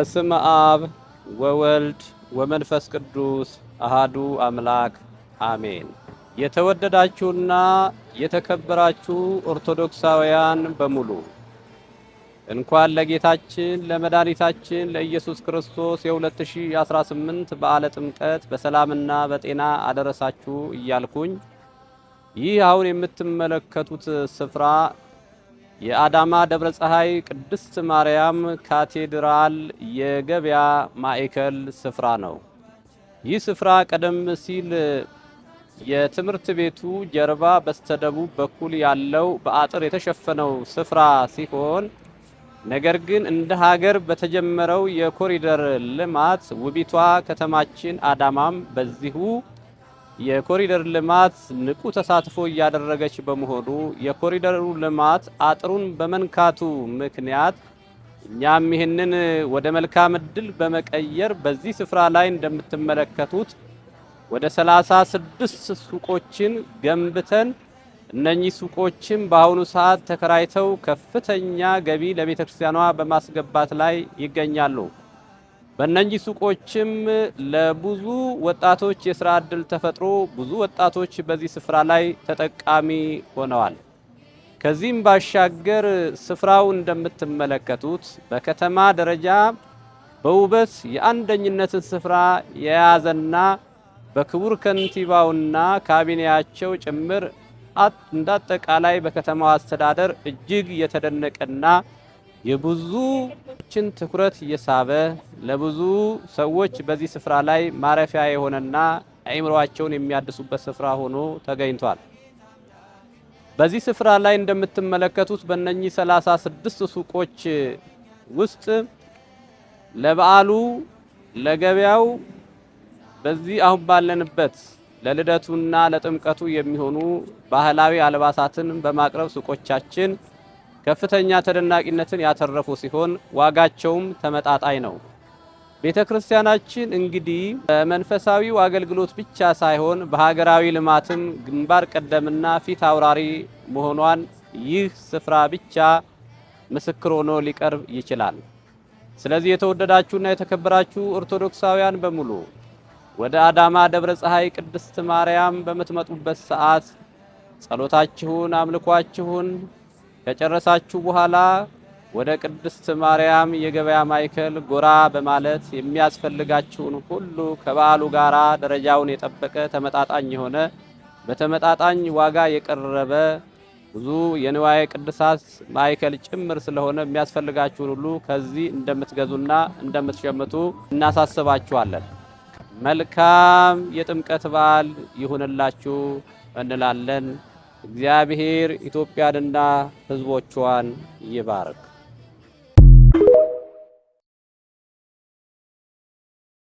በስመ አብ ወወልድ ወመንፈስ ቅዱስ አሃዱ አምላክ አሜን። የተወደዳችሁና የተከበራችሁ ኦርቶዶክሳውያን በሙሉ እንኳን ለጌታችን ለመድኃኒታችን ለኢየሱስ ክርስቶስ የ2018 በዓለ ጥምቀት በሰላምና በጤና አደረሳችሁ እያልኩኝ ይህ አሁን የምትመለከቱት ስፍራ የአዳማ ደብረ ፀሐይ ቅድስት ማርያም ካቴድራል የገበያ ማዕከል ስፍራ ነው። ይህ ስፍራ ቀደም ሲል የትምህርት ቤቱ ጀርባ በስተደቡብ በኩል ያለው በአጥር የተሸፈነው ስፍራ ሲሆን ነገር ግን እንደ ሀገር በተጀመረው የኮሪደር ልማት ውቢቷ ከተማችን አዳማም በዚሁ የኮሪደር ልማት ንቁ ተሳትፎ እያደረገች በመሆኑ የኮሪደሩ ልማት አጥሩን በመንካቱ ምክንያት እኛም ይህንን ወደ መልካም ዕድል በመቀየር በዚህ ስፍራ ላይ እንደምትመለከቱት ወደ 36 ሱቆችን ገንብተን እነኚህ ሱቆችም በአሁኑ ሰዓት ተከራይተው ከፍተኛ ገቢ ለቤተክርስቲያኗ በማስገባት ላይ ይገኛሉ። በእነኚህ ሱቆችም ለብዙ ወጣቶች የሥራ ዕድል ተፈጥሮ ብዙ ወጣቶች በዚህ ስፍራ ላይ ተጠቃሚ ሆነዋል። ከዚህም ባሻገር ስፍራው እንደምትመለከቱት በከተማ ደረጃ በውበት የአንደኝነትን ስፍራ የያዘና በክቡር ከንቲባውና ካቢኔያቸው ጭምር እንዳጠቃላይ በከተማው አስተዳደር እጅግ የተደነቀና የብዙዎችን ትኩረት እየሳበ ለብዙ ሰዎች በዚህ ስፍራ ላይ ማረፊያ የሆነና አእምሮአቸውን የሚያድሱበት ስፍራ ሆኖ ተገኝቷል። በዚህ ስፍራ ላይ እንደምትመለከቱት በእነኚህ 36 ሱቆች ውስጥ ለበዓሉ ለገበያው በዚህ አሁን ባለንበት ለልደቱና ለጥምቀቱ የሚሆኑ ባህላዊ አልባሳትን በማቅረብ ሱቆቻችን ከፍተኛ ተደናቂነትን ያተረፉ ሲሆን ዋጋቸውም ተመጣጣኝ ነው። ቤተክርስቲያናችን እንግዲህ በመንፈሳዊው አገልግሎት ብቻ ሳይሆን በሀገራዊ ልማትም ግንባር ቀደምና ፊት አውራሪ መሆኗን ይህ ስፍራ ብቻ ምስክር ሆኖ ሊቀርብ ይችላል። ስለዚህ የተወደዳችሁና የተከበራችሁ ኦርቶዶክሳውያን በሙሉ ወደ አዳማ ደብረ ፀሐይ ቅድስት ማርያም በምትመጡበት ሰዓት ጸሎታችሁን አምልኳችሁን ከጨረሳችሁ በኋላ ወደ ቅድስት ማርያም የገበያ ማዕከል ጎራ በማለት የሚያስፈልጋችሁን ሁሉ ከበዓሉ ጋራ ደረጃውን የጠበቀ ተመጣጣኝ የሆነ በተመጣጣኝ ዋጋ የቀረበ ብዙ የንዋየ ቅድሳት ማዕከል ጭምር ስለሆነ የሚያስፈልጋችሁን ሁሉ ከዚህ እንደምትገዙና እንደምትሸምቱ እናሳስባችኋለን። መልካም የጥምቀት በዓል ይሁንላችሁ እንላለን። እግዚአብሔር ኢትዮጵያንና ሕዝቦቿን ይባርክ።